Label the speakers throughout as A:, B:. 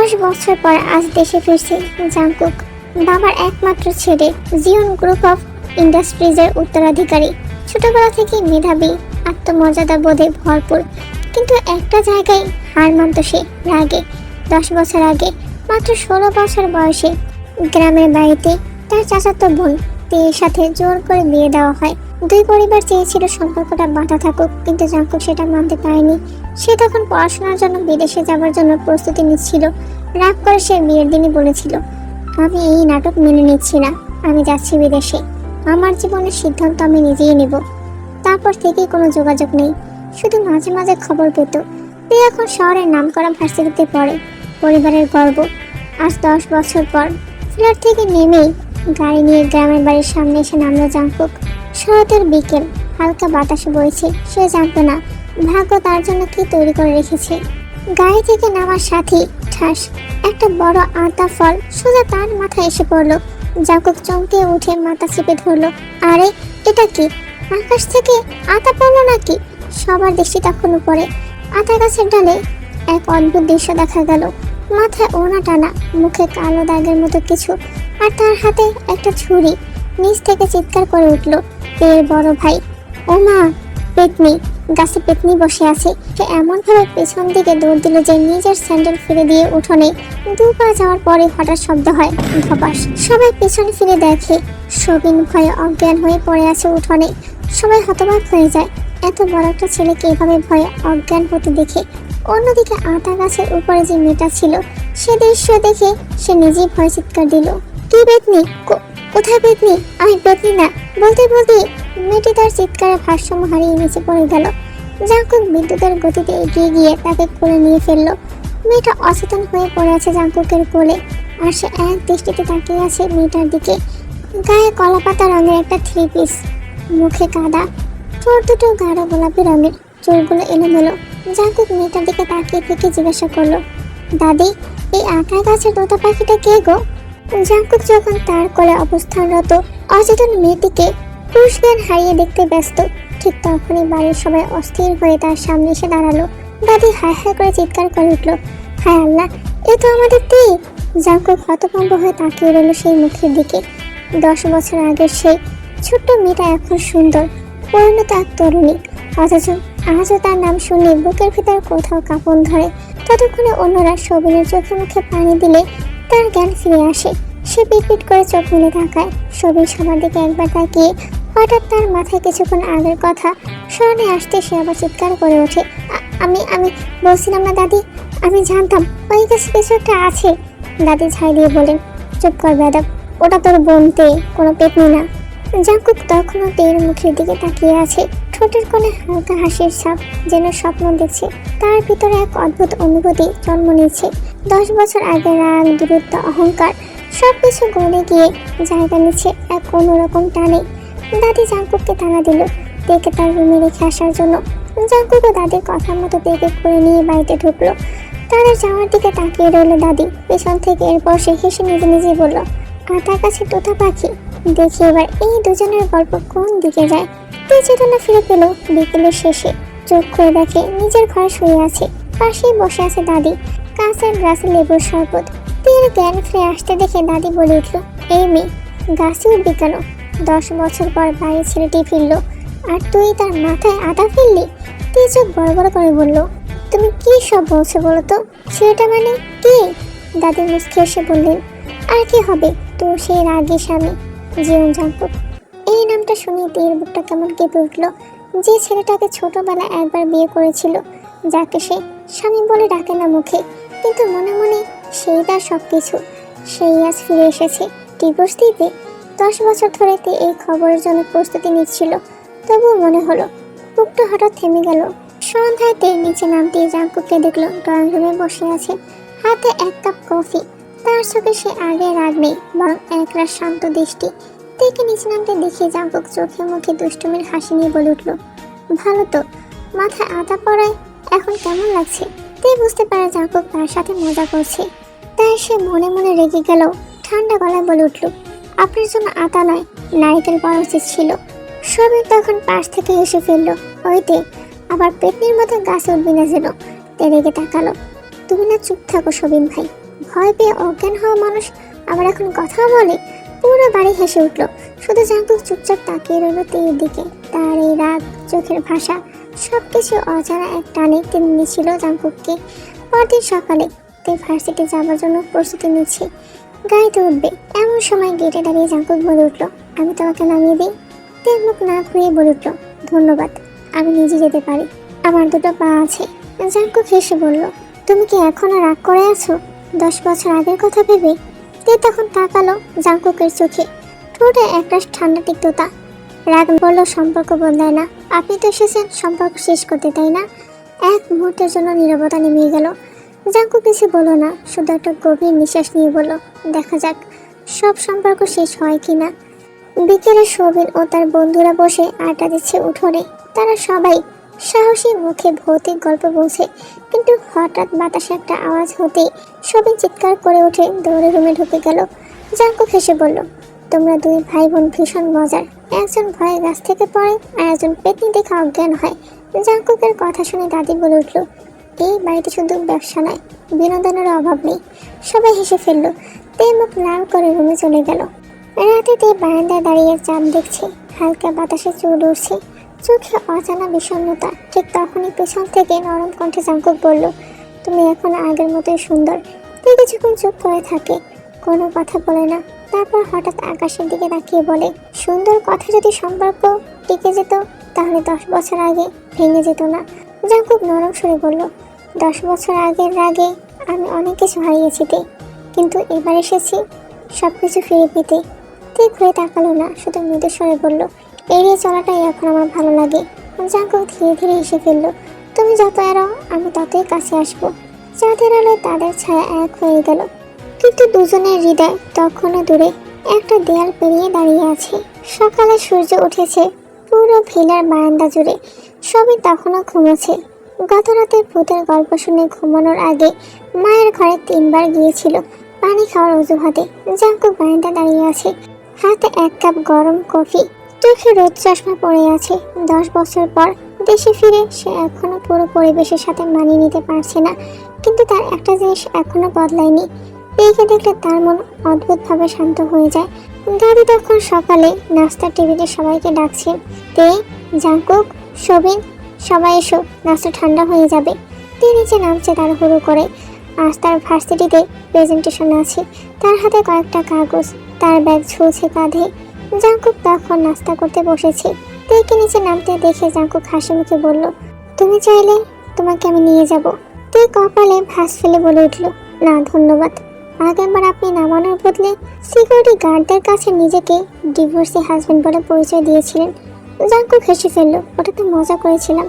A: 10 বছর পর আজ দেশে ফিরছে জাংকুক, বাবার একমাত্র ছেলে, জিওন গ্রুপ অফ ইন্ডাস্ট্রিজের উত্তরাধিকারী। ছোটবেলা থেকে মেধাবী, আত্মমর্যাদা বোধে ভরপুর, কিন্তু একটা জায়গায় হার মানত সে রাগে। 10 বছর আগে, মাত্র 16 বছর বয়সে গ্রামের বাড়িতে তার চাচাতো বোন তের সাথে জোর করে বিয়ে দেওয়া হয়। দুই পরিবার চেয়েছিল সম্পর্কটা বাঁধা থাকুক, কিন্তু জাংকুক সেটা মানতে পারেনি। সে তখন পড়াশোনার জন্য বিদেশে যাবার জন্য প্রস্তুতি নিচ্ছিল। রাগ করে সে বিয়ের দিনই বলেছিল, আমি এই নাটক মেনে নিচ্ছি না, আমি যাচ্ছি বিদেশে, আমার জীবনের সিদ্ধান্ত আমি নিজেই নেব। তারপর থেকেই কোনো যোগাযোগ নেই, শুধু মাঝে মাঝে খবর পেত। তে এখন শহরের নামকরা ভার্সিটিতে পড়ে, পরিবারের গর্ব। আজ 10 বছর পর ফ্ল্যাট থেকে নেমেই গাড়ি নিয়ে গ্রামের বাড়ির সামনে এসে নামলো জাংকুক। শরতের বিকেল, হালকা বাতাসে বইছে। সে জানতো না ভাগ্য তার জন্য কি তৈরি করে রেখেছে। গাড়ি থেকে নামার সাথে ঠাস একটা বড় আতা ফল সোজা তার মাথায় এসে পড়লো। জাংকুক চমকে উঠে মাথা চেপে ধরলো। আরে এটা কি? আকাশ থেকে আতা পড়লো নাকি? সবার দৃষ্টি তখন উপরে। আতা গাছের ডালে এক অদ্ভুত দৃশ্য দেখা গেল। মাথায় ওড়না টানা, মুখে কালো দাগের মতো কিছু, আর তার হাতে একটা ছুরি। নিচ থেকে চিৎকার করে উঠল তের বড় ভাই, ও মা, পেতনি! গাছে পেতনি বসে আছে। সে এমন ভাবে পেছন দিকে দৌড় দিল যে নিজের স্যান্ডেল ফিরে দিয়ে উঠোনে 2 পা যাওয়ার পরে হঠাৎ শব্দ হয়, ধপাস। সবাই পেছন ফিরে দেখে সবিন ভয়ে অজ্ঞান হয়ে পড়ে আছে উঠোনে। সবাই হতবাক হয়ে যায়, এত বড় একটা ছেলেকে এভাবে ভয়ে অজ্ঞান হতে দেখে। অন্যদিকে আতা গাছের উপরে যে মেয়েটা ছিল, সে দৃশ্য দেখে সে নিজেই ভয় চিৎকার দিল, কি পেতনি? কোথায় পেতনি? আমি পেতনি না! বলতে বলতে মেয়েটি তার চিৎকারে ভারসাম্য হারিয়ে নিচে পড়ে গেল। জাংকুক বিদ্যুতের গতিতে এগিয়ে গিয়ে তাকে কোলে নিয়ে ফেললো। মেয়েটা অচেতন হয়ে পড়ে আছে জাংকুকের কোলে, আর সে এক দৃষ্টিতে তাকিয়ে আছে মেয়েটার দিকে। গায়ে কলাপাতা রঙের একটা 3 পিস, মুখে কাদা, ঠোঁট দুটো গাঢ় গোলাপি রঙের, চুলগুলো এলোমেলো। জাংকুক মেয়েটার দিকে তাকিয়ে থেকে জিজ্ঞাসা করলো, দাদি, এই আটা গাছের তোতা পাখিটা কে গো? জাংকুক যখন তার কোলে অবস্থানরত অচেতন মেয়েটিকে হুঁশ জ্ঞান হারিয়ে দেখতে ব্যস্ত, ঠিক তখনই বাড়ির সবাই অস্থির হয়ে তার সামনে এসে দাঁড়ালো। দাদি হায় হায় করে চিৎকার করে উঠল, হায় আল্লাহ, এ তো আমাদের তে! জাংকুক হতভম্ব হয়ে তাকিয়ে রইল সেই মুখের দিকে। 10 বছর আগের সেই ছোট্ট মেয়েটা এখন সুন্দর, পরিণত এক তরুণী, অথচ আজও তার নাম শুনে বুকের ভিতর কোথাও কাঁপন ধরে। ততক্ষণে অন্যরা সবিনের চোখে মুখে পানি দিলে তার জ্ঞান ফিরে আসে। সে পিটপিট করে চোখ মেলে তাকায়। সবিন সবার দিকে একবার তাকিয়ে হঠাৎ তার মাথায় কিছুক্ষণ আগের কথা স্মরণে আসতে সে আবার চিৎকার করে ওঠে, আমি আমি বলছিলাম না দাদি, আমি জানতাম ওই কাছে কিছু একটা আছে। দাদি ঝাই দিয়ে বলেন, চুপ কর বেয়াদব, ওটা তোর বোন তে, কোনো পেতনি না। জাংকুক তখনও তের মুখের দিকে তাকিয়ে আছে। ঠোঁটের কোণে হালকা হাসির ছাপ, যেন স্বপ্ন দেখছে। তার ভিতরে এক অদ্ভুত অনুভূতি জন্ম নিচ্ছে। 10 বছর আগে রাগ, দূরত্ব, অহংকার সবকিছু গলে গিয়ে জায়গা নিচ্ছে এক অন্যরকম টানে। দাদি জাংকুককে তাড়া দিল তেকে তার রুমে রেখে আসার জন্য। জাংকুকও দাদির কথা মতো তেকে করে নিয়ে বাড়িতে ঢুকলো। তাদের যাওয়ার দিকে তাকিয়ে রইল দাদি পেছন থেকে। এরপর সে হেসে নিজে নিজেই বলল, আটার কাছে তোতা পাখি, দেখি এবার এই দুজনের গল্প কোন দিকে যায়। তে চেতনা ফিরে পেল বিকেলের শেষে। চোখ খুলে দেখে নিজের ঘরে শুয়ে আছে, পাশেই বসে আছে দাদি, কাঁচের গ্লাসে লেবুর শরবত। তের জ্ঞান ফিরে আসতে দেখে দাদি বলে উঠল, এই মেয়ে, গাছে উঠবি কেন? 10 বছর পর বাড়ি ছেলেটি ফিরল, আর তুই তার মাথায় আটা ফেললি? তে চোখ বড় বড় করে বলল, তুমি কি সব বলছো বলো তো? ছেলেটা মানে কে? দাদি মুচকে এসে বললেন, আর কি হবে, তো সেই রাগী স্বামী, জিওন জাংকুক। এই নামটা শুনে তের বুকটা কেমন কেঁপে উঠল। যে ছেলেটাকে ছোটবেলায় একবার বিয়ে করেছিল, যাকে সে স্বামী বলে ডাকে না মুখে, কিন্তু মনে মনে সেই তার সবকিছু, সেই আজ ফিরে এসেছে ডিভোর্স দিতে। 10 বছর ধরে তে এই খবরের জন্য প্রস্তুতি নিচ্ছিল। তবুও মনে হলো বুকটা হঠাৎ থেমে গেল। সন্ধ্যায় তে নিচে নামতেই জাংকুককে দেখলো ড্রয়িং রুমে বসে আছে, হাতে 1 কাপ কফি। তার চোখে সে আগে রাগ নেই, বরং একরাশ শান্ত দৃষ্টি। তেকে নিচে নামতে দেখে জাংকুক চোখে মুখে দুষ্টুমির হাসি নিয়ে বলে উঠল, ভালো তো, মাথায় আটা পড়ায় এখন কেমন লাগছে? তে বুঝতে পারে জাংকুক তার সাথে মজা করছে, তাই সে মনে মনে রেগে গেল। ঠান্ডা গলায় বলে উঠল, আপনার জন্য আটা নয়, নারকেল পড়া উচিত ছিল। সবিন তখন পাশ থেকে এসে ফেললো, ওইতে আবার পেতনির মতো গাছে উঠবি না যেন। তে রেগে তাকালো, তুমি না চুপ থাকো সবিন ভাই, ভয় পেয়ে অজ্ঞান হওয়া মানুষ আবার এখন কথা বলে? পুরো বাড়ি হেসে উঠল। শুধু জাঙ্কুক চুপচাপ তাকিয়ে রইল তের দিকে। তার এই রাগ, চোখের ভাষা সবকিছু অজানা এক টানে টেনে নিয়েছিল জাঙ্কুককে। পরদিন সকালে তে ভার্সিটি যাবার জন্য প্রস্তুতি নিচ্ছে, গাড়িতে উঠবে। এমন সময় গেটে দাঁড়িয়ে জাঙ্কুক বলে উঠল, আমি তোমাকে নামিয়ে দিই। তে মুখ না ঘুরিয়ে বলে উঠল, ধন্যবাদ, আমি নিজে যেতে পারি, আমার দুটো পা আছে। জাঙ্কুক হেসে বলল, তুমি কি এখনো রাগ করে আছো 10 বছর আগের কথা ভেবে? তে তখন তাকালো জাঙ্কুকের চোখে, ঠোঁটে একটা ঠান্ডা তিক্ততা। রাগ বলল, সম্পর্ক বদলায় না, আপনি তো এসেছেন সম্পর্ক শেষ করতে, তাই না? এক মুহূর্তের জন্য নীরবতা নেমে গেল। জাঙ্কুক কিছু বলল না, শুধু একটা গভীর নিঃশ্বাস নিয়ে বলল, দেখা যাক সব সম্পর্ক শেষ হয় কিনা। বিকেলে শোভিন ও তার বন্ধুরা বসে আড্ডা দিচ্ছে উঠোনে। তারা সবাই সাহসী মুখে ভৌতিক গল্প বলছে, কিন্তু হঠাৎ বাতাসে একটা আওয়াজ হতেই শোভিন চিৎকার করে উঠে দৌড়ে রুমে ঢুকে গেল। জাঙ্কুক হেসে বলল, তোমরা দুই ভাই বোন ভীষণ মজার, একজন ভয়ে গাছ থেকে পড়ে আর একজন পেতনি দেখে অজ্ঞান হয়। জাঙ্কুকের কথা শুনে দাদি বলে উঠল, এই বাড়িতে শুধু ব্যবসা নয়, বিনোদনের অভাব নেই। সবাই হেসে ফেললো। তে মুখ লাল করে রুমে চলে গেল। রাতে তে বারান্দায় দাঁড়িয়ে চাঁদ দেখছে, হালকা বাতাসে চুল উঠছে, চোখে অজানা বিষণ্ণতা। ঠিক তখনই পেছন থেকে নরম কণ্ঠে জাঙ্কুক বলল, তুমি এখন আগের মতোই সুন্দর। তে কিছুক্ষণ চুপ করে থাকে, কোনো কথা বলে না। তারপর হঠাৎ আকাশের দিকে তাকিয়ে বলে, সুন্দর কথা যদি সম্পর্ক টিকে যেত তাহলে 10 বছর আগে ভেঙে যেত না। জাঙ্কুক নরম সুরে বলল, 10 বছর আগের রাগে আমি অনেক কিছু হারিয়েছি তে, কিন্তু এবার এসেছি সবকিছু ফিরে পেতে। তে ঘুরে তাকালো না, শুধু মৃদু স্বরে বলল, এড়িয়ে চলাটাই এখন আমার ভালো লাগে। জাঙ্কুক ধীরে ধীরে হেসে ফেলল, তুমি যত এড়াও আমি ততই কাছে আসবো। চাঁদের আলোয় তাদের ছায়া এক হয়ে গেল, কিন্তু দুজনের হৃদয় তখনও দূরে একটা দেয়াল পেরিয়ে দাঁড়িয়ে আছে। সকালে সূর্য উঠেছে পুরো ভিলার বারান্দা জুড়ে, সবই তখনও ঘুমোচ্ছে। গত রাতে ভূতের গল্প শুনে ঘুমানোর আগে মায়ের ঘরে 3 বার গিয়েছিল পানি খাওয়ার অজুহাতে। জাঙ্কুক বারান্দা দাঁড়িয়ে আছে, হাতে 1 কাপ গরম কফি, চোখে রোদ চশমা পড়ে আছে। 10 বছর পর দেশে ফিরে সে এখনো পুরো পরিবেশের সাথে মানিয়ে নিতে পারছে না, কিন্তু তার একটা জিনিস এখনো বদলায়নি। পেয়েকে দেখলে তার মন অদ্ভুতভাবে শান্ত হয়ে যায়। দাদি তখন সকালে নাস্তার টেবিলে সবাইকে ডাকছেন, তে, জাঙ্কুক, শোভিন, সবাই এসো, নাস্তা ঠান্ডা হয়ে যাবে। তে নিচে নামছে তাড়াহুড়ো করে, আজ তার ভার্সিটিতে প্রেজেন্টেশন আছে। তার হাতে কয়েকটা কাগজ, তার ব্যাগ ঝুলছে কাঁধে। জাঙ্কুক তখন নাস্তা করতে বসেছে। তেকে নিচে নামতে দেখে জাঙ্কুক হাসি মুখে বলল, তুমি চাইলে তোমাকে আমি নিয়ে যাব। তে কপালে ভাঁজ ফেলে বলে উঠল, না ধন্যবাদ, আগেরবার আপনি নামানোর বদলে সিকিউরিটি গার্ডদের কাছে নিজেকে ডিভোর্সি হাজবেন্ড বলে পরিচয় দিয়েছিলেন। জাঙ্কুক হেসে ফেলল, ওটা তো মজা করেছিলাম।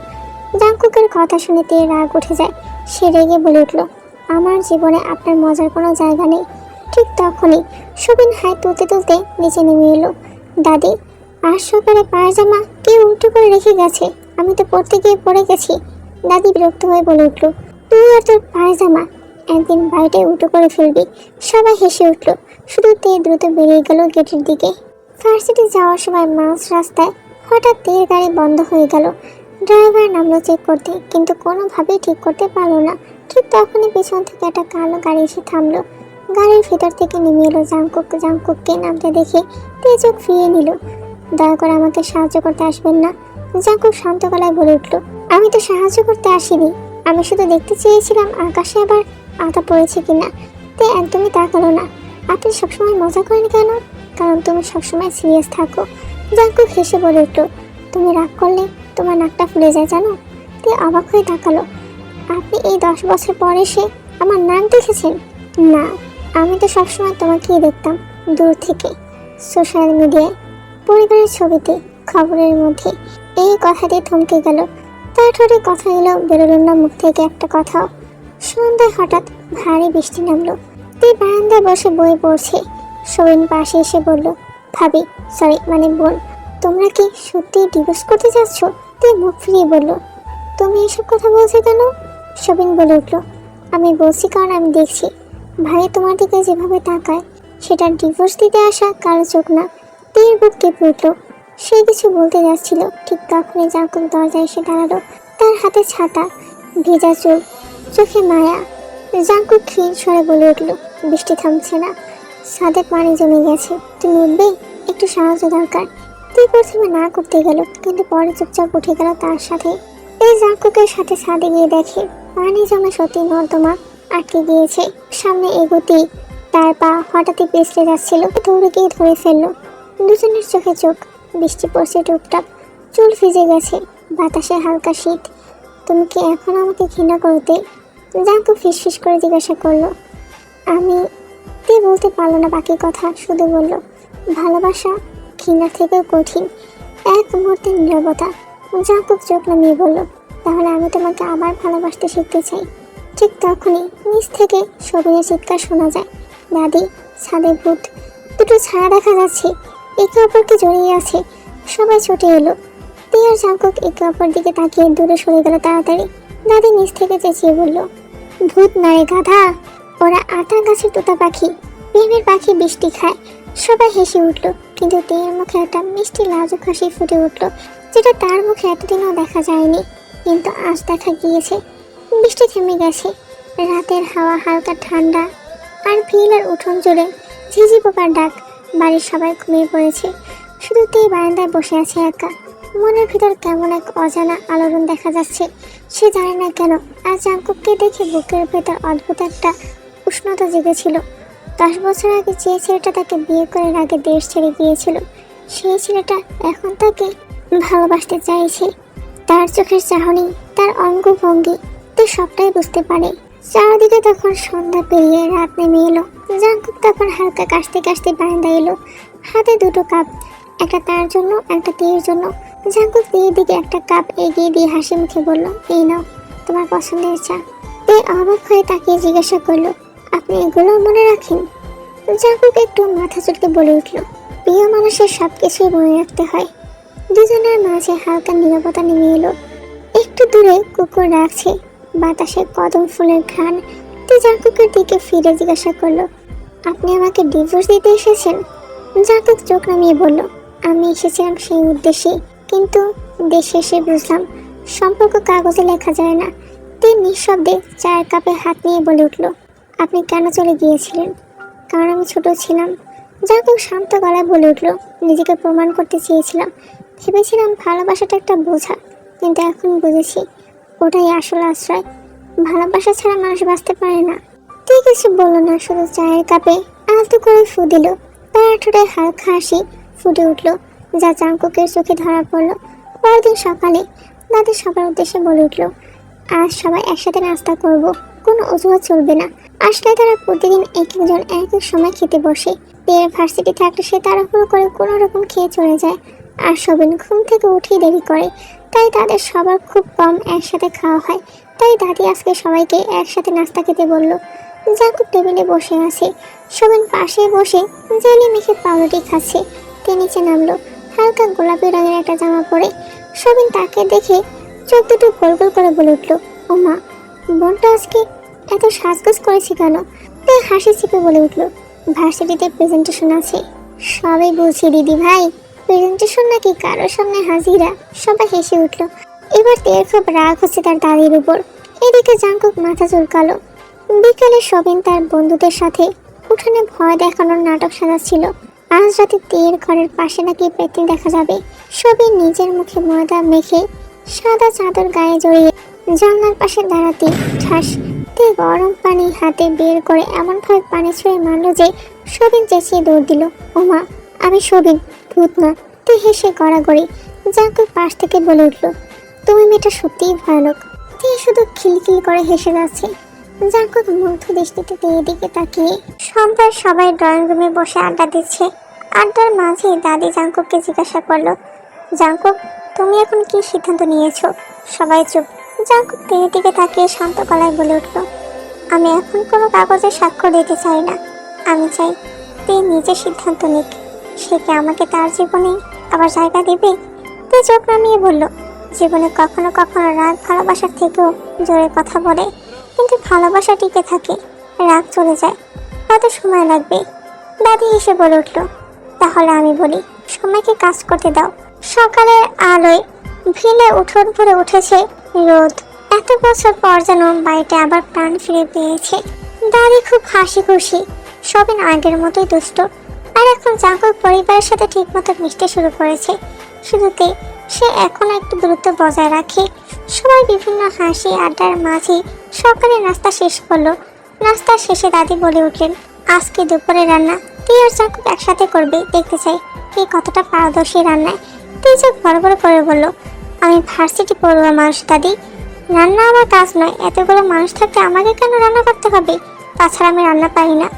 A: জাঙ্কুকের কথা শুনে তে রাগ উঠে যায়, সে রেগে বলে উঠল, আমার জীবনে আপনার মজার কোনো জায়গা নেই। ঠিক তখনই শোভিন হাই তুলতে তুলতে নিচে নেমে এলো। দাদি, আজ সকালে পায়জামা কেউ উল্টো করে রেখে গেছে, আমি তো পড়তে গিয়ে পড়ে গেছি। দাদি বিরক্ত হয়ে বলে উঠল, তুই আর তোর পায়জামা একদিন বাড়িটাই উল্টো করে ফেলবি। সবাই হেসে উঠল, শুধু তে দ্রুত বেরিয়ে গেল গেটের দিকে। ভার্সিটি যাওয়ার সময় মাঝ রাস্তায় হঠাৎ তের গাড়ি বন্ধ হয়ে গেল। ড্রাইভার নামলো চেক করতে, কিন্তু কোনোভাবেই ঠিক করতে পারলো না। ঠিক তখনই পিছন থেকে একটা কালো গাড়ি এসে থামলো। গাড়ির ভিতর থেকে নেমে এলো জাঙ্কুক। জাঙ্কুককে নামতে দেখে তে চোখ ফিরিয়ে নিল। দয়া করে আমাকে সাহায্য করতে আসবেন না, জাঙ্কুক শান্ত গলায় বলে উঠল। আমি তো সাহায্য করতে আসিনি, আমি শুধু দেখতে চেয়েছিলাম আকাশে আবার আতা পড়েছে কিনা। তে একদমই তাকালো না। আপনি সবসময় মজা করেন কেন? কারণ তুমি সবসময় সিরিয়াস থাকো। জাঙ্কুক হেসে বলে উঠল, তুমি রাগ করলে তোমার নাকটা ফুলে যায় জানো। তে অবাক হয়ে তাকালো, আপনি এই 10 বছর পর এসে আমার নাক দেখেছেন? না, আমি তো সবসময় তোমাকেই দেখতাম দূর থেকে, সোশ্যাল মিডিয়ায়, পরিবারের ছবিতে, খবরের মধ্যে। এই কথাটি থমকে গেল, তার ঠোঁটে কথা এলো, বেরোলো না মুখ থেকে একটা কথাও। সন্ধ্যায় হঠাৎ ভারী বৃষ্টি নামলো। তে বারান্দায় বসে বই পড়ছে। শোভিন পাশে এসে বলল, ভাবি, সরি মানে বোন, তোমরা কি সত্যি ডিভোর্স করতে যাচ্ছ? তে মুখ ফিরিয়ে বলল, তুমি এসব কথা বলছো কেন? শোভিন বলে উঠল, আমি বলছি কারণ আমি দেখছি ভাই তোমার দিকে যেভাবে তাকায় সেটা ডিভোর্স দিতে আসা কারো চোখ না। তীর বুক কেঁপে উঠল, সে কিছু বলতে যাচ্ছিল, ঠিক তখনই জাঙ্কুক দরজায় এসে দাঁড়ালো। তার হাতে ছাতা, ভেজা চুল, চোখে মায়া। জাঙ্কুক ক্ষীণ স্বরে বলে উঠল, বৃষ্টি থামছে না, ছাদে পানি জমে গেছে, তুমি উঠবে, একটু সাহায্য দরকার। তুই প্রথমে না করতে গেল, কিন্তু পরে চুপচাপ উঠে গেল তার সাথে। এই জাঙ্কুকের সাথে ছাদে গিয়ে দেখে পানি জমে সত্যি নর্দমা আটকে গিয়েছে। সামনে এগোতেই তার পা হঠাৎই পিছলে যাচ্ছিল, দৌড়ে গিয়ে ধরে ফেললো। দুজনের চোখে চোখ, বৃষ্টি পড়ছে টুপটাপ, চুল ভিজে গেছে, বাতাসে হালকা শীত। তুমি কি এখন আমাকে ঘৃণা করতে? জাঙ্কুক ফিসফিস করে জিজ্ঞাসা করলো। আমি বলতে পারলো না বাকি কথা, শুধু বলল, ভালোবাসা ঘৃণার থেকেও কঠিন। এক মুহূর্তে নীরবতা। জাঙ্কুক চোখ নামিয়ে বলল, তাহলে আমি তোমাকে আবার ভালোবাসতে শিখতে চাই। ঠিক তখনই নিচ থেকে সবিনের চিৎকার শোনা যায়, দাদি, ছাদে ভূত। দুটো ছায়া দেখা যাচ্ছে, একে অপরকে জড়িয়ে আছে। সবাই ছুটে এলো। তিয়ার জাঙ্কুক একে অপর দিকে তাকিয়ে দূরে সরে গেল তাড়াতাড়ি। দাদি নিচ থেকে চেঁচিয়ে বলল, ভূত নয় গাধা, ওরা আটা গাছের তোতা পাখি, প্রেমের পাখি বৃষ্টি খায়। সবাই হেসে উঠল, কিন্তু তিয়ার মুখে একটা মিষ্টি লাজুক হাসি ফুটে উঠল, যেটা তার মুখে এতদিনও দেখা যায়নি, কিন্তু আজ দেখা গিয়েছে। বৃষ্টি থেমে গেছে, রাতের হাওয়া হালকা ঠান্ডা, আর ভিড়ের উঠোন জুড়ে ঝিঝি পোকার ডাক। বাড়ির সবাই ঘুমিয়ে পড়েছে, শুধু তীর বারান্দায় বসে আছে একা। মনের ভিতর কেমন এক অজানা আলোড়ন দেখা যাচ্ছে, সে জানে না কেন। আর জাঙ্কুককে দেখে বুকের ভেতর অদ্ভুত একটা উষ্ণতা জেগেছিল। 10 বছর আগে যে ছেলেটা তাকে বিয়ে করে আগে দেশ ছেড়ে গিয়েছিল, সেই ছেলেটা এখন তাকে ভালোবাসতে চাইছে। তার চোখের চাহনি, তার অঙ্গভঙ্গি, তো সবটাই বুঝতে পারে। চারদিকে তখন সন্ধ্যা পেরিয়ে রাত নেমে এলো। জাঙ্কুক তখন হালকা কাশতে কাশতে বারান্দায় এলো, হাতে দুটো কাপ, একটা তার জন্য, একটা তীর জন্য। জাঙ্কুক তীর দিকে একটা কাপ এগিয়ে দিয়ে হাসি মুখে বলল, এই নাও তোমার পছন্দের চা। তে অবাক হয়ে তাকিয়ে জিজ্ঞাসা করলো, আপনি এগুলো মনে রাখেন? জাঙ্কুক একটু মাথা চুলকে বলে উঠল, প্রিয় মানুষের সবকিছুই মনে রাখতে হয়। দুজনের মাঝে হালকা নীরবতা নেমে এলো। একটু দূরে কুকুর ডাকছে, বাতাসে কদম ফুলের ঘ্রাণ। তে জাঙ্কুকের দিকে ফিরে জিজ্ঞাসা করলো, আপনি আমাকে ডিভোর্স দিতে এসেছেন? জাঙ্কুক চোখ নামিয়ে বলল, আমি এসেছিলাম সেই উদ্দেশ্যে, কিন্তু দেশে এসে বুঝলাম সম্পর্ক কাগজে লেখা যায় না। তে নিঃশব্দে চায়ের কাপে হাত নিয়ে বলে উঠল, আপনি কেন চলে গিয়েছিলেন? কারণ আমি ছোট ছিলাম। জাঙ্কুক শান্ত গলায় বলে উঠল, নিজেকে প্রমাণ করতে চেয়েছিলাম। ভেবেছিলাম ভালোবাসাটা একটা বোঝা, কিন্তু এখন বুঝেছি ওটাই আসল আশ্রয়। ভালোবাসা ছাড়া মানুষ বাঁচতে পারে না। তুই কিছু বললো না, শুধু চায়ের কাপে আলতো করে ফু দিল। তার ঠোঁটে হালকা হাসি ফুটে উঠল, যা জাঙ্কুকের চোখে ধরা পড়ল। পরদিন সকালে দাদি সবার উদ্দেশ্যে বলে উঠল, আজ সবাই একসাথে নাস্তা করব, কোনো অজুহাত চলবে না। আসলে তারা প্রতিদিন এক একজন এক এক সময় খেতে বসে। তের ভার্সিটি থাকলে সে তাড়াহুড়ো করে কোনো রকম খেয়ে চলে যায়, আর সবিন ঘুম থেকে উঠেই দেরি করে। তাই তাদের সবার খুব কম একসাথে খাওয়া হয়। তাই দাদি আজকে সবাইকে একসাথে নাস্তা খেতে বলল। জাঙ্কুক টেবিলে বসে আছে, সবিন পাশে বসে জেলি মেখে পাউরুটি খাচ্ছে। তে নিচে নামলো, হালকা গোলাপি রঙের একটা জামা পরে। সবিন তাকে দেখে চোখ দুটো গোল গোল করে বলে উঠল, ও মা, বোনটা আজকে এত সাজগোজ করেছে কেন? তে হাসি চেপে বলে উঠল, ভার্সিটিতে প্রেজেন্টেশন আছে। সবাই বলছি দিদি ভাই, প্রেজেন্টেশন নাকি কারোর সামনে হাজিরা। সবাই হেসে উঠল। এবার তের খুব রাগ হচ্ছে তার দাদির উপর। এদিকে জাঙ্কুক মাথা চুলকালো। বিকালে সবিন তার বন্ধুদের সাথে উঠানে ভয় দেখানোর নাটক সাজাচ্ছিল। আজ রাতে তের ঘরের পাশে নাকি পেতনি দেখা যাবে। সবিন নিজের মুখে ময়দা মেখে সাদা চাদর গায়ে জড়িয়ে জানলার পাশে দাঁড়াতে ঠাস তে গরম পানি হাতে বের করে এমনভাবে পানি ছুঁয়ে মারল যে সবিন চেঁচিয়ে দৌড় দিল, ওমা, আমি সবিন, ভূত না। তে হেসে গড়াগড়ি। জাঙ্কুক পাশ থেকে বলে উঠল, তুমি মেয়েটা সত্যিই ভয়ানক। তে শুধু খিলখিল করে হেসে যাচ্ছে। জাঙ্কুক মুগ্ধ দৃষ্টিতে তের দিকে তাকিয়ে। সন্ধ্যায় সবাই ড্রয়িং রুমে বসে আড্ডা দিচ্ছে। আড্ডার মাঝে দাদি জাঙ্কুককে জিজ্ঞাসা করলো, জাঙ্কুক, তুমি এখন কি সিদ্ধান্ত নিয়েছো? সবাই চুপ। জাঙ্কুক তের দিকে তাকিয়ে শান্ত গলায় বলে উঠল, আমি এখন কোনো কাগজে স্বাক্ষর দিতে চাই না। আমি চাই তে নিজে সিদ্ধান্ত নিক। সে কি আমাকে তার জীবনে আবার জায়গা দেবে? তে চোখ নামিয়ে বলল, জীবনে কখনো কখনো রাগ ভালোবাসার থেকেও জোরে কথা বলে, কিন্তু ভালোবাসা টিকে থাকে, রাগ চলে যায়, হয়তো সময় লাগবে। দাদি হেসে বলে উঠল, তাহলে আমি বলি, সময়কে কাজ করতে দাও। সকালের আলোয় ভিলে উঠোন ভরে উঠেছে রোদ। এত এত বছর পর যেন বাড়িটা আবার প্রাণ ফিরে পেয়েছে। দাদি খুব হাসি খুশি, সবিন আগের মতোই দুষ্ট। আর এখন জাঙ্কুক পরিবারের সাথে ঠিক মতো মিশতে শুরু করেছে। শুরুতে সে এখন একটু দূরত্ব বজায় রাখে। সবাই বিভিন্ন হাসি আড্ডার মাঝে সকালে নাস্তা শেষ করলো। নাস্তার শেষে দাদি বলে উঠলেন, আজকে দুপুরে রান্না তুই আর জাঙ্কুক একসাথে করবে, দেখতে চাই কে কতটা পারদর্শী রান্নায়। তুই চোখ বড় বড় করে বলল, আমি ভার্সিটি পড়ুয়া মানুষ দাদি, রান্না আমার কাজ নয়। এতগুলো মানুষ থাকতে আমাকে কেন রান্না করতে হবে? তাছাড়া আমি রান্না পারি না।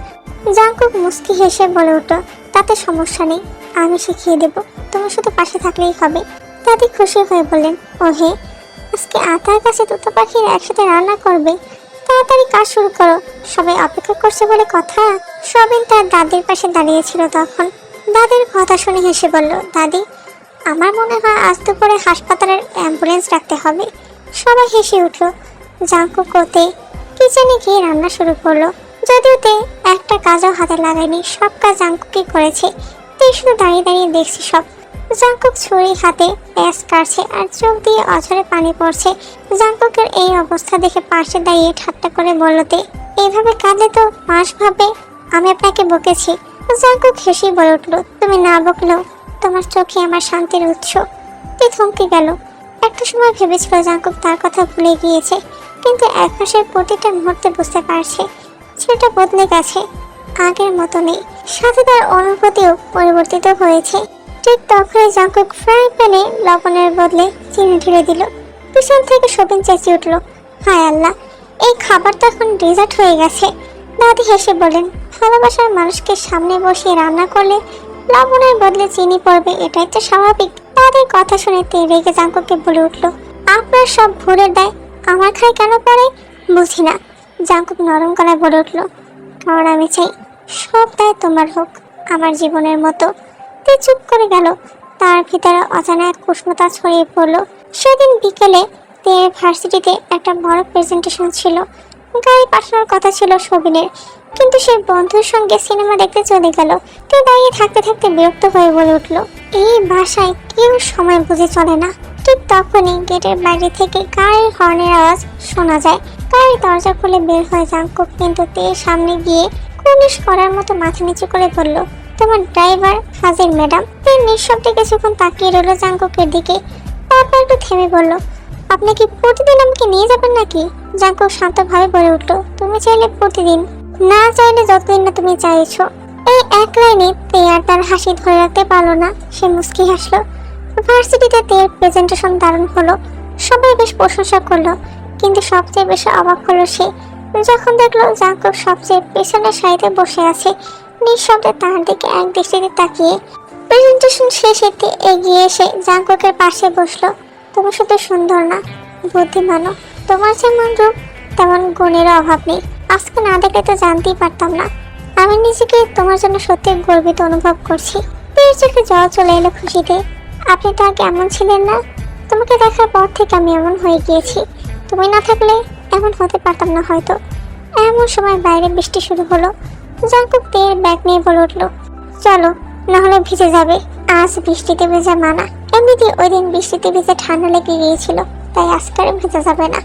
A: জাঙ্কুক মুস্কি হেসে বলে উঠল, তাতে সমস্যা নেই, আমি শিখিয়ে দেব, তুমি শুধু পাশে থাকলেই হবে। দাদি খুশি হয়ে বললেন, ও হে, আজকে আতার কাছে দুটো পাখির একসাথে রান্না করবে, তাড়াতাড়ি কাজ শুরু করো, সবাই অপেক্ষা করছে বলে কথা। সবিন তার দাদির পাশে দাঁড়িয়েছিল তখন। দাদির কথা শুনে হেসে বলল, দাদি, আমার মনে হয় আজ দুপুরে হাসপাতালের অ্যাম্বুলেন্স ডাকতে হবে। সবাই হেসে উঠল। জাঙ্কুক ওতে কিচেনে গিয়ে রান্না শুরু করলো। যদিও তে একটা কাজও হাতে লাগায়নি, সব কাজ জাঙ্কুকই করেছে। তুই শুধু দাঁড়িয়ে দাঁড়িয়ে দেখছি সব। জাঙ্কুক ছুরি হাতে পেঁয়াজ কাটছে আর চোখ দিয়ে অঝরে পানি পড়ছে। জাঙ্কুকের এই অবস্থা দেখে পাশে দাঁড়িয়ে ঠাট্টা করে বলল, তে এইভাবে কাঁদলে তো মাস ভাবে আমি আপনাকে বকেছি। জাঙ্কুক হেসেই বলে উঠল, তুমি না বকলেও তোমার চোখে আমার শান্তির উৎস। তে থমকে গেল। একটা সময় ভেবেছিল জাঙ্কুক তার কথা ভুলে গিয়েছে, কিন্তু এখন সে প্রতিটা মুহূর্তে বুঝতে পারছে ছেলেটা বদলে গেছে, আগের মতো নেই। সাথে তার অনুভূতিও পরিবর্তিত হয়েছে। ঠিক তখনই জাঙ্কুক ফ্রাই প্যানে লবণের বদলে চিনি ঢেলে দিল। পিছন থেকে সবিন চেঁচিয়ে উঠল, হায় আল্লাহ, এই খাবার তো এখন ডেজার্ট হয়ে গেছে। দাদি হেসে বলেন, ভালোবাসার মানুষকে সামনে বসিয়ে রান্না করলে লবণের বদলে চিনি পড়বে, এটাই তো স্বাভাবিক। দাদির কথা শুনে তে রেগে জাঙ্কুককে বলে উঠল, আপনার সব ভুলের দায় আমার খাই কেন পড়ে বুঝি না। জাঙ্কুক নরম গলায় বলে উঠল, কারণ আমি চাই সব দায় তোমার হোক, আমার জীবনের মতো। তে চুপ করে গেল। তার ভিতরে অজানা এক উষ্ণতা ছড়িয়ে পড়ল। সেদিন বিকেলে তে ভার্সিটিতে একটা বড় প্রেজেন্টেশন ছিল। গাড়ি পাঠানোর কথা ছিল সবিনের, কিন্তু সে বন্ধুর সঙ্গে সিনেমা দেখতে চলে গেল। তে দাঁড়িয়ে থাকতে থাকতে বিরক্ত হয়ে বলে উঠল, এই বাসায় কেউ সময় বুঝে চলে না। ঠিক তখনই গেটের বাইরে থেকে গাড়ির হর্নের আওয়াজ শোনা যায়। গাড়ির দরজা খুলে বের হয়ে জাঙ্কুক, কিন্তু তে সামনে গিয়ে কুর্নিশ করার মতো মাথা নিচু করে বলল, তোমার ড্রাইভার হাজির ম্যাডাম। তে নিঃশব্দে কিছুক্ষণ তাকিয়ে রইল জাঙ্কুকের দিকে, তারপর একটু থেমে বলল, আপনি কি প্রতিদিন আমাকে নিয়ে যাবেন নাকি? জাঙ্কুক শান্তভাবে বলে উঠল, তুমি চাইলে প্রতিদিন, না চাইলে যতদিন না তুমি চাইছো। এই এক লাইনে তে আর তার হাসি ধরে রাখতে পারলো না। সে মুস্কি হাসলো। ভার্সিটিতে তের প্রেজেন্টেশন দারুণ হলো, সবাই বেশ প্রশংসা করলো, কিন্তু সবচেয়ে বেশি অবাক হলো সে যখন দেখলো জাঙ্কুক সবচেয়ে পেছনের সারিতে বসে আছে, নিঃশব্দে তার দিকে এক দৃষ্টিতে তাকিয়ে। প্রেজেন্টেশন শেষে তে এগিয়ে এসে জাঙ্কুকের পাশে বসলো। তুমি শুধু সুন্দর না, বুদ্ধিমানও। তোমার যেমন রূপ তেমন গুণেরও অভাব নেই। আজকে না দেখলে তো জানতেই পারতাম না। আমি নিজেকে তোমার জন্য সত্যি গর্বিত অনুভব করছি। তের চোখে জল চলে এলো খুশিতে। আপনি তো আগে এমন ছিলেন না, তোমাকে দেখার পর থেকে আমি এমন হয়ে গিয়েছি। তুমি না থাকলে এমন হতে পারতাম না হয়তো। এমন সময় বাইরে বৃষ্টি শুরু হলো। জাঙ্কুক তের ব্যাগ নিয়ে বলে উঠল, চলো, নাহলে ভিজে যাবে। আজ বৃষ্টিতে ভেজা মানা, এমনিতে ওই দিন বৃষ্টিতে ভেজে ঠান্ডা লেগে গিয়েছিল, তাই আজকে আর ভেজা যাবে না।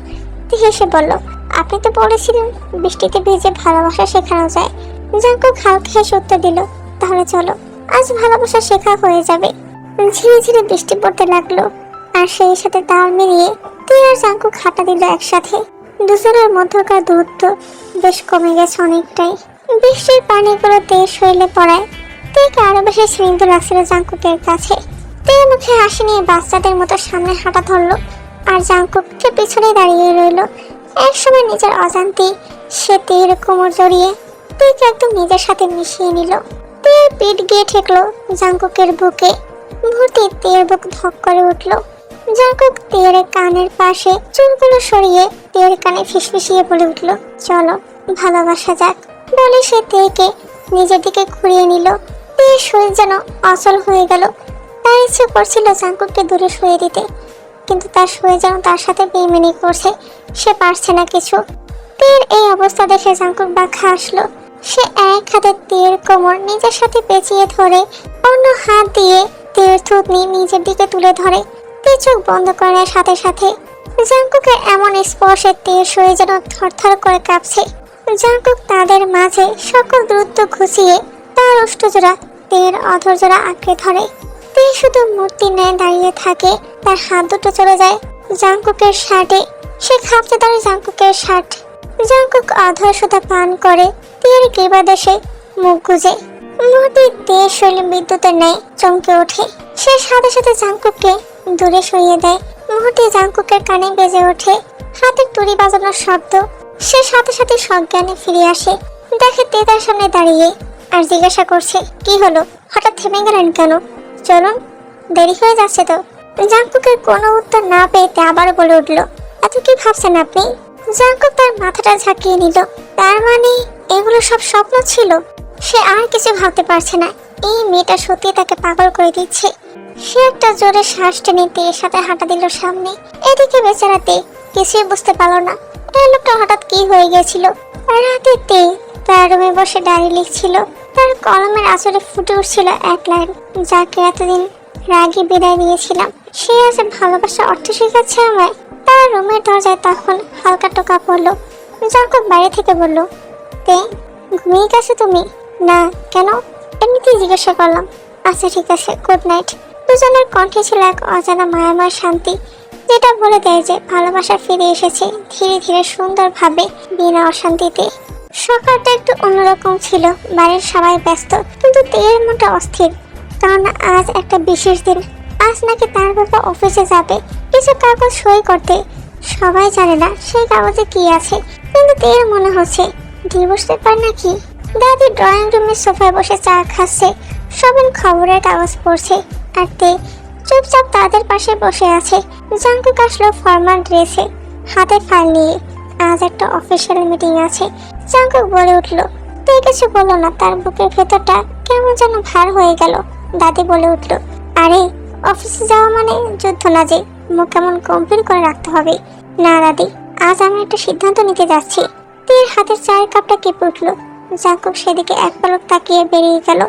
A: তে হেসে বলল, আপনি তো বলেছিলেন বৃষ্টিতে ভেজে ভালোবাসা শেখানো যায়। জাঙ্কুক হালকা হেসে উত্তর দিল, তাহলে চলো, আজ ভালোবাসা শেখা হয়ে যাবে। ঝিরে ঝিরে বৃষ্টি পড়তে লাগলো, আর সেই সাথে তাল মিলিয়ে তে আর জাঙ্কুক হাঁটা দিল একসাথে। দুজনের মধ্যকার দূরত্ব বেশ কমে গেছে অনেকটাই। বৃষ্টির পানিগুলো তে শরীরে পড়ায় তেকে আরো বেশি স্নিগ্ধ লাগছিল জাঙ্কুকের কাছে। তে মুখে হাসি নিয়ে বাচ্চাদের মতো সামনে হাঁটা ধরলো, আর জাঙ্কুককে পিছনে দাঁড়িয়ে রইল। একসময় নিজের অজান্তেই সে তের কোমর জড়িয়ে তেকে একদম নিজের সাথে মিশিয়ে নিল। তের পিঠ গিয়ে ঠেকলো জাঙ্কুকের বুকে। মুহূর্তে তের বুক ধক করে উঠল। জাঙ্কুক তের কানের পাশে চুলগুলো সরিয়ে তের কানে ফিসফিসিয়ে বলে উঠল, চলো, ভালোবাসা যাক। বলে সে তেকে নিজের দিকে ঘুরিয়ে নিল। তের শরীর যেন অচল হয়ে গেল। তার ইচ্ছে করছিল জাঙ্কুককে দূরে সরিয়ে দিতে, কিন্তু তার শরীর যেন তার সাথে বেইমানি করছে, সে পারছে না কিছু। তের এই অবস্থা দেখে জাঙ্কুক বাঁকা আসলো। সে এক হাতে তের কোমর নিজের সাথে পেঁচিয়ে ধরে, অন্য হাত দিয়ে তের থুতনি নিজের দিকে তুলে ধরে। তে চোখ বন্ধ করার সাথে সাথে জাংকুকের এমন স্পর্শে তীর শরীর যেন থরথর করে কাঁপছে। জাংকুক তাদের মাঝে সকল দূরত্ব ঘুষিয়ে তার অষ্টজোড়া তীর অধরজোড়া আঁকড়ে ধরে। তীর শুধু মূর্তি ন্যায় দাঁড়িয়ে থাকে, তার হাত দুটো চলে যায় জাংকুকের শার্টে। সে খাপতে ধরে জাংকুকের শার্ট। জাংকুক অধর সুতা পান করে তীর গ্রীবাদেশে মুখ গুজে। মূর্তির তীর শৈলী বিদ্যুতের ন্যায় চমকে ওঠে। সে সাথে সাথে জাংকুককে দূরে সরিয়ে দেয়। মুহূর্তে জাংকুকের কানে বেজে ওঠে হাতের তুড়ি বাজানোর শব্দ। সে সাথে সাথে সজ্ঞানে ফিরে আসে, দেখে তে তার সামনে দাঁড়িয়ে আর জিজ্ঞাসা করছে, কি হলো, হঠাৎ থেমে গেলেন কেন? চলুন, দেরি হয়ে যাচ্ছে তো। জাংকুকের কোনো উত্তর না পেয়ে তে আবার বলে উঠল, এত কি ভাবছেন আপনি? জাংকুক তার মাথাটা ঝাঁকিয়ে নিল। তার মানে এগুলো সব স্বপ্ন ছিল? সে আর কিছু ভাবতে পারছে না। এই মেয়েটা সত্যি তাকে পাগল করে দিচ্ছে। সে একটা জোরে শ্বাস টেনে তের সাথে হাঁটা দিল সামনে। এদিকে বেচারাতে কিছুই বুঝতে পারলো না এই লোকটা হঠাৎ কি হয়ে গেছিল। রাতে তে তার রুমে বসে ডায়েরি লিখছিল। তার কলমের আঁচড়ে ফুটে উঠছিল এক লাইন, যাকে এতদিন রাগী বিদায় দিয়েছিলাম, সে আজ ভালোবাসার অর্থ শেখাচ্ছে আমায়। তার রুমের দরজায় তখন হালকা টোকা পড়লো। জাংকুক বাইরে থেকে বলল, তে ঘুমিয়ে গেছো তুমি? না, কেন? এমনিতেই জিজ্ঞাসা করলাম। আচ্ছা ঠিক আছে, গুড নাইট। দুজনের কণ্ঠে ছিল এক অজানা মায়াময় শান্তি, যেটা বলে দেয় যে ভালোবাসা ফিরে এসেছে ধীরে ধীরে সুন্দরভাবে, বিনা অশান্তিতে। সকালটা একটু অন্যরকম ছিল। বাড়ির সবাই ব্যস্ত, কিন্তু তেয়ের মনটা অস্থির, কারণ আজ একটা বিশেষ দিন। আজ নাকি তার বাবা অফিসে যাবে কিছু কাগজ সই করতে। সবাই জানে না সেই কাগজে কি আছে, কিন্তু তেয়ের মনে হচ্ছে ডিভোর্স পেপার নাকি। দাদি ড্রয়িং রুমের সোফায় বসে চা খাচ্ছে, সবাই খবরের কাগজ পড়ছে, আর তে চুপচাপ তাদের পাশে বসে আছে। জাংকুক আসলো ফর্মাল ড্রেসে, হাতে ফাইল নিয়ে। আজ একটা অফিসিয়াল মিটিং আছে। জাংকুক বলে উঠলো। তে কিছু বললো না, তার বুকের ভেতরটা কেমন যেন ভার হয়ে গেল। দাদি বলে উঠলো, আরে অফিসে যাওয়া মানে যুদ্ধ না যে, মুখ কেমন গম্ভীর করে রাখতে হবে। না দাদি, আজ আমি একটা সিদ্ধান্ত নিতে যাচ্ছি। তের হাতের চায়ের কাপটা কেঁপে উঠলো। জাংকুক সেদিকে এক পলক তাকিয়ে বেরিয়ে গেল।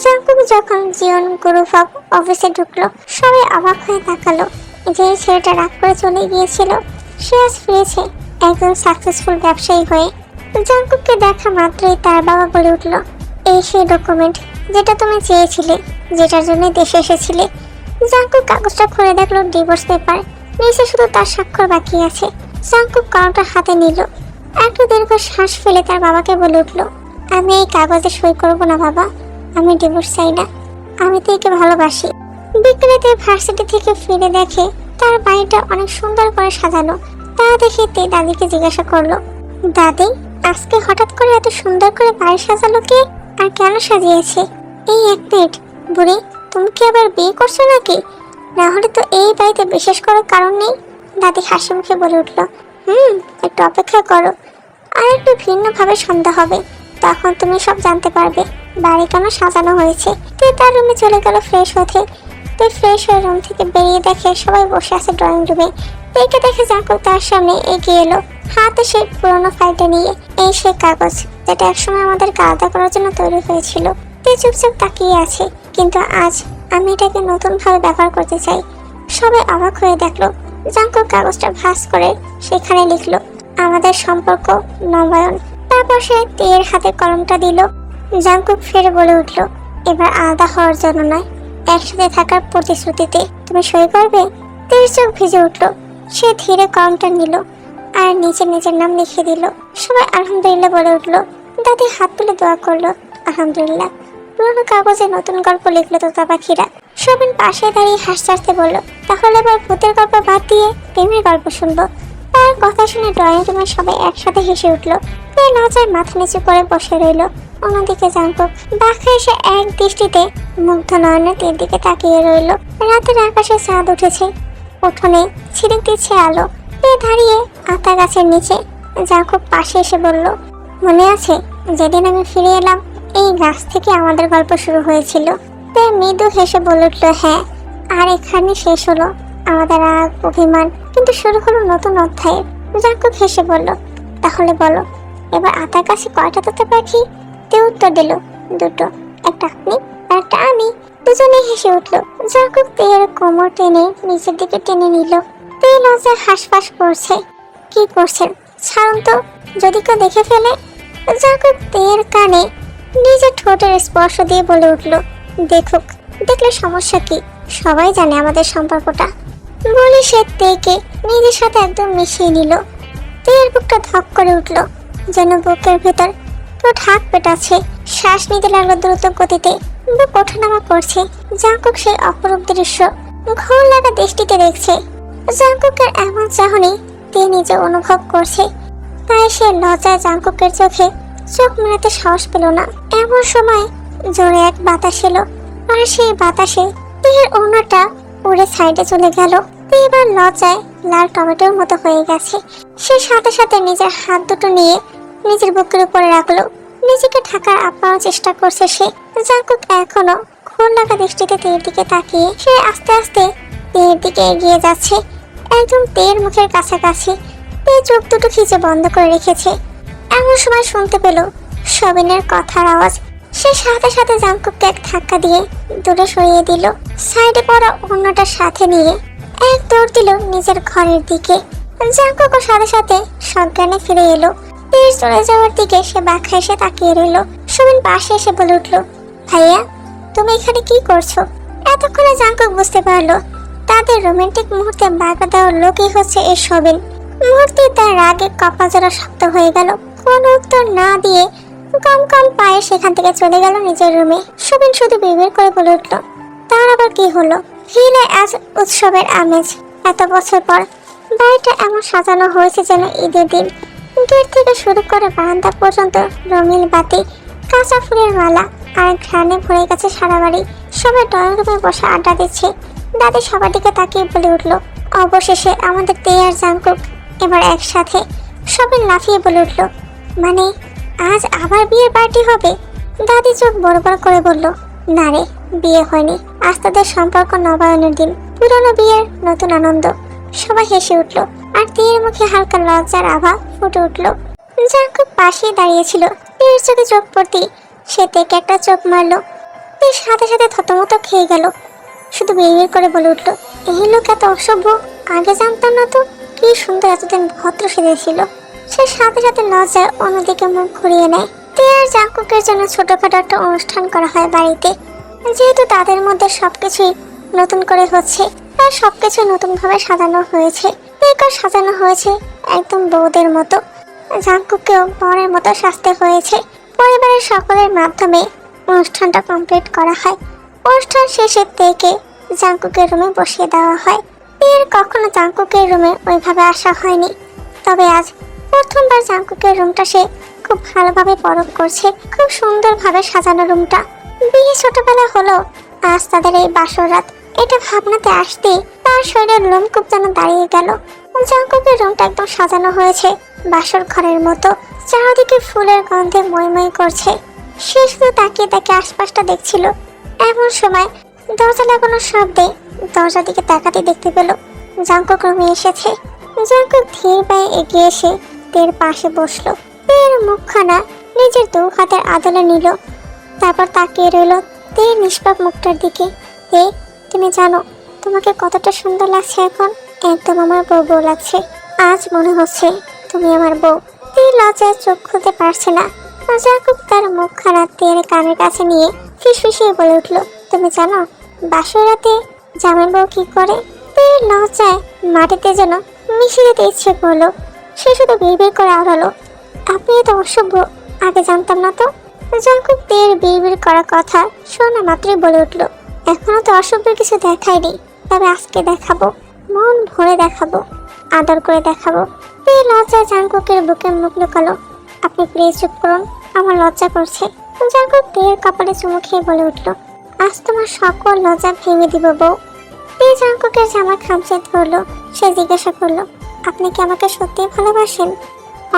A: জাংকুক যখন জিওন গ্রুপ অফ অফিসে ঢুকলো, সবাই অবাক হয়ে তাকালো। যে ছেলেটা রাগ করে চলে গিয়েছিল, সে আজ ফিরেছে একজন সাকসেসফুল ব্যবসায়ী হয়ে। জাংকুককে দেখা মাত্রই তার বাবা বলে উঠলো, এই সেই ডকুমেন্ট যেটা তুমি চেয়েছিলে, যেটার জন্য দেশে এসেছিলে। জাংকুক কাগজটা খুলে দেখলো ডিভোর্স পেপার, নিচে শুধু তার স্বাক্ষর বাকি আছে। জাংকুক কলমটা হাতে নিল, একটু দীর্ঘ শ্বাস ফেলে তার বাবাকে বলে উঠলো, আমি এই কাগজে সই করবো না বাবা, আমি ডিভোর্স চাই না, আমি তো একে ভালোবাসি। বিকেলেতে ভার্সিটি থেকে ফিরে দেখে তার বাড়িটা অনেক সুন্দর করে সাজানো। তা দেখে তে দাদিকে জিজ্ঞাসা করলো, দাদি আজকে হঠাৎ করে এত সুন্দর করে বাড়ি সাজালো কে, আর কেন সাজিয়েছে? এই এক মিনিট বুড়ি, তুমি কি আবার বিয়ে করছো নাকি? না হলে তো এই বাড়িতে বিশেষ কোনো কারণ নেই। দাদি হাসি মুখে বলে উঠলো, একটু অপেক্ষা করো, আর একটু ভিন্নভাবে সন্ধ্যা হবে, তখন তুমি সব জানতে পারবে বাড়ি কেন সাজানো হয়েছে। তে তার রুমে চলে গেল ফ্রেশ হতে। তে ফ্রেশ হয়ে রুম থেকে বেরিয়ে দেখে সবাই বসে আছে ড্রয়িং রুমে। তেকে দেখে জাংকুক তার সামনে এগিয়ে এলো, হাতে সেই পুরোনো ফাইলটা নিয়ে। এই সেই কাগজ যেটা একসময় আমাদের আলাদা করার জন্য তৈরি হয়েছিল। তে চুপচাপ তাকিয়ে আছে, কিন্তু আজ আমি এটাকে নতুন ভাবে ব্যবহার করতে চাই। সবাই অবাক হয়ে দেখলো জাংকুক কাগজটা ভাঁজ করে সেখানে লিখলো, আমাদের সম্পর্ক নবায়ন। তারপর সে তের হাতে কলমটা দিল। জাংকুক ফের বলে উঠলো, এবার আলাদা হওয়ার জন্য নয়, একসাথে থাকার প্রতিশ্রুতিতে তুমি সই করবে? তের চোখ ভিজে উঠলো। সে ধীরে কলমটা নিল আর নিচে নিজের নাম লিখে দিল। সবাই আলহামদুলিল্লাহ বলে উঠলো। দাদি হাত তুলে দোয়া করলো, আলহামদুলিল্লাহ। পুরোনো কাগজে নতুন গল্প লিখলো তোতা পাখিরা। সবাই পাশে দাঁড়িয়ে হাসতে হাসতে বললো, তাহলে এবার ভূতের গল্প বাদ দিয়ে প্রেমের গল্প শুনবো। তার কথা শুনে ড্রয়িং রুমে সবাই একসাথে হেসে উঠলো। তে লজ্জায় মাথা নিচু করে বসে রইল। অন্যদিকে জাংকুক বাঁকা এসে এক দৃষ্টিতে মুগ্ধ নয়নে তের দিকে তাকিয়ে রইল। রাতের আকাশে চাঁদ উঠেছে, উঠোনে ছিড়ক দিচ্ছে আলো। তে দাঁড়িয়ে আতা গাছের নিচে। জাংকুক পাশে এসে বলল, মনে আছে যেদিন আমি ফিরে এলাম, এই গাছ থেকে আমাদের গল্প শুরু হয়েছিল? তে মৃদু হেসে বলে উঠল, হ্যাঁ, আর এখানে শেষ হলো আমাদের রাগ অভিমান, কিন্তু শুরু হলো নতুন অধ্যায়ের। জাংকুক হেসে বলল, তাহলে বলো এবার আতা গাছে কয়টা তোতা পাখি? তে উত্তর দিল, দুটো, একটা আপনি আর একটা আমি। দুজনেই হেসে উঠলো। জাংকুক তের কোমর টেনে নিচের দিকে টেনে নিল। তে লজ্জায় হাসফাস করছে। কি করছেন, ছাড়ুন তো, যদি কেউ দেখে ফেলে। জাঙ্কুক তের কানে নিজের ঠোঁটের স্পর্শ দিয়ে বলে উঠল, দেখুক, দেখলে সমস্যা কি, সবাই জানে আমাদের সম্পর্কটা। বলে সে তেকে নিজের সাথে একদম মিশিয়ে নিল। তের বুকটা ধক করে উঠল, যেন বুকের ভেতর কেউ ঢাক পেটাচ্ছে। শ্বাস নিতে লাগলো দ্রুত গতিতে, বুক ওঠানামা করছে। জাঙ্কুক সেই অপরূপ দৃশ্য ঘোর লাগা দৃষ্টিতে দেখছে। জাঙ্কুকের এমন চাহনি তে নিজে অনুভব করছে, তাই সে লজ্জায় জাঙ্কুকের চোখে চোখ মেলাতে সাহস পেল না। এমন সময় জোরে এক বাতাস এলো, আর সেই বাতাসে তের ওড়নাটা উড়ে সাইডে চলে গেল। তে এবার লজ্জায় লাল টমেটোর মতো হয়ে গেছে। সে সাথে সাথে নিজের হাত দুটো নিয়ে নিজের বুকের উপরে রাখলো। নিজেকে ঢাকার আপ্রাণ চেষ্টা করছে সে। জাঙ্কুক এখনো ঘোর লাগা দৃষ্টিতে তের দিকে তাকিয়ে সে আস্তে আস্তে তের দিকে এগিয়ে যাচ্ছে, একদম তের মুখের কাছাকাছি। তে চোখ দুটো খিচে বন্ধ করে রেখেছে। এমন সময় শুনতে পেল সবিনের কথার আওয়াজ। সে সাথে সাথে জাঙ্কুককে এক ধাক্কা দিয়ে দূরে সরিয়ে দিল। সাইডে পড়া অন্যটার সাথে নিয়ে এক দৌড় দিল নিজের ঘরের দিকে। জাঙ্কুকও সাথে সাথে সজ্ঞানে ফিরে এলো। তের চলে যাওয়ার দিকে সে বাঁকা এসে তাকিয়ে রইল। সবিন পাশে এসে বলে উঠল, ভাইয়া, তুমি এখানে কি করছো? এতক্ষণে জাঙ্কুক বুঝতে পারলো তাদের রোমান্টিক মুহূর্তে বাঁকা দেওয়ার লোকই হচ্ছে এই সবিন। মুহূর্তে তার রাগে কপাল জোড়া শক্ত হয়ে গেল। কোনো উত্তর না দিয়ে কম কম পায়ে সেখান থেকে চলে গেল নিজের রুমে। সবিন শুধু বিড়বিড় করে বলে উঠল, তার আবার কি হলো? ভিলে আজ উৎসবের আমেজ। এত বছর পর বাড়িটা এমন সাজানো হয়েছে যেন ঈদের দিন। গেট থেকে শুরু করে বারান্দা পর্যন্ত রঙিন বাতি, কাঁচা ফুলের মালা আর ঘ্রাণে ভরে গেছে সারা বাড়ি। সবাই ড্রয়িং রুমে বসে আড্ডা দিচ্ছে। দাদি সবার দিকে তাকিয়ে বলে উঠল, অবশেষে আমাদের তে আর জাঙ্কুক এবার একসাথে। সবাই লাফিয়ে বলে উঠল, মানে আজ আবার বিয়ের পার্টি হবে? দাদি চোখ বড় বড় করে বলল, না রে, বিয়ে হয়নি, আজ তাদের সম্পর্ক নবায়নের দিন, পুরনো বিয়ের নতুন আনন্দ। সবাই হেসে উঠল, আর তের মুখে হালকা লজ্জার আভা ফুটে উঠল। জাঙ্কুক পাশেই দাঁড়িয়েছিল। তের চোখে চোখ পড়তেই সে তেকে একটা চোখ মারলো। তে সাথে সাথে থতমত খেয়ে গেল, শুধু বিড়বিড় করে বলে উঠল, এই লোক এত অসভ্য, আগে জানতাম না তো। কি সুন্দর এতদিন ভদ্র সেজেছিল। সে সাথে সাথে লজ্জায় অন্যদিকে মুখ ঘুরিয়ে নেয়। তে আর জাঙ্কুকের জন্য ছোটখাটো একটা অনুষ্ঠান করা হয় বাড়িতে। যেহেতু তাদের মধ্যে সবকিছুই নতুন করে হচ্ছে, আর সবকিছু নতুন ভাবে সাজানো হয়েছে। তেকেও সাজানো হয়েছে একদম বউদের মতো। জাঙ্কুককেও বরের মতো সাজতে হয়েছে। পরিবারের সকলের মাধ্যমে অনুষ্ঠানটা কমপ্লিট করা হয়। অনুষ্ঠান শেষে তেকে জাঙ্কুকের রুমে বসিয়ে দেওয়া হয়। তের কখনো জাঙ্কুকের রুমে ওইভাবে আসা হয়নি, তবে আজ প্রথমবার জাঙ্কুকের রুমটা সে খুব ভালোভাবে পরখ করছে। খুব সুন্দরভাবে সাজানো রুমটা। বিয়ে ছোটবেলা হলো, আজ তাদের এই বাসর রাত। এটা ভাবনাতে আসতে তার শরীরের লোমকূপ যেন দাঁড়িয়ে গেল। জাঙ্কুকের রুমটা একদম সাজানো হয়েছে বাসর ঘরের মতো। চারদিকে ফুলের গন্ধে ময়ময় করছে। সে শুধু তাকিয়ে তাকে আশপাশটা দেখছিল। এমন সময় দরজা লাগানোর শব্দে দরজার দিকে তাকাতে দেখতে পেল জাঙ্কুক রুমে এসেছে। জাঙ্কুক ধীর পায়ে এগিয়ে এসে তের পাশে বসলো। তের মুখখানা নিজের দু হাতের আদলে নিল, তারপর তাকিয়ে রইল তের নিষ্পাপ মুখটার দিকে। তে, তুমি জানো তোমাকে কতটা সুন্দর লাগছে এখন? একদম আমার বউ বউ লাগছে। আজ মনে হচ্ছে তুমি আমার বউ। তে লজ্জায় চোখ খুলতে পারছে না। জাঙ্কুক তার মুখখানা তের কানের কাছে নিয়ে ফিসফিসিয়ে বলে উঠল, তুমি জানো বাসর রাতে জামাই বউ কি করে? তে লজ্জায় মাটিতে যেন মিশে যেতে ইচ্ছে করলো। সে শুধু বিড়বিড় করে আওড়ালো, আপনি তো অসভ্য, আগে জানতাম না তো। জাঙ্কুক তের বিড়বিড় করা কথা শোনা মাত্রই বলে উঠল, এখনো তো অসভ্যের কিছু দেখায়নি, তবে আজকে দেখাবো, মন ভরে দেখাবো, আদর করে দেখাবো। তে লজ্জায় জাঙ্কুকের বুকে মুখ লুকালো, আপনি প্লিজ চুপ করুন, আমার লজ্জা করছে। জাঙ্কুক তের কপালে চুমু খেয়ে বলে উঠল, আজ তোমার সকল লজ্জা ভেঙে দিব বউ। তে জাঙ্কুকের জামা খামচে ধরলো। সে জিজ্ঞাসা করলো, আপনি কি আমাকে সত্যি ভালোবাসেন?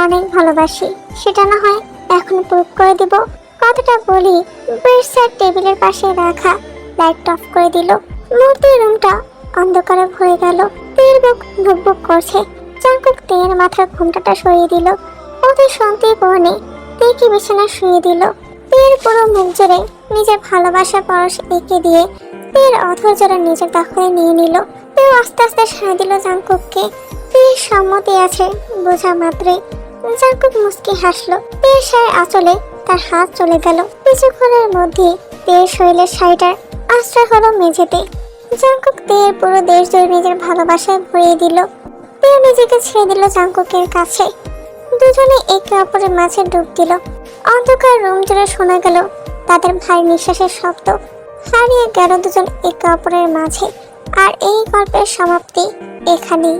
A: অনেক ভালোবাসি, সেটা না হয় এখন প্রুভ করে দিব। কথাটা বলি বেডসাইড টেবিলের পাশে রাখা লাইট অফ করে দিল। মূর্তির রুমটা অন্ধকারে ভরে গেল। তের বুক ভুকভুক করছে। জাঙ্কুক তের মাথার ঘুমটাটা সরিয়ে দিল। ওদের শান্তির বনে তেকে বিছানা শুয়ে দিল। তের পুরো মুখ জুড়ে নিজের ভালোবাসার পরশ এঁকে দিয়ে পেয়ের অধৈর্যরা নিজের দখলে নিয়ে নিল। পেয়ে আস্তে আস্তে সায় দিল জাংকুককে। পেয়ের সম্মতি আছে বোঝা মাত্রই জাংকুক মুচকি হাসলো। পেয়ের শাড়ির আঁচলে তার হাত চলে গেল। কিছুক্ষণের মধ্যে পেয়ের শরীরের শাড়িটার আশ্রয় হলো মেঝেতে। জাংকুক পেয়ের পুরো দেশ জুড়ে নিজের ভালোবাসায় ভরিয়ে দিল। পেয়ে নিজেকে ছেড়ে দিল জাংকুকের কাছে। দুজনে একে অপরের মাঝে ডুব দিল। অন্ধকার রুম জুড়ে শোনা গেল তাদের ভারী নিঃশ্বাসের শব্দ। হারিয়ে গেল দুজন একে অপরের মাঝে। আর এই গল্পের সমাপ্তি এখানেই।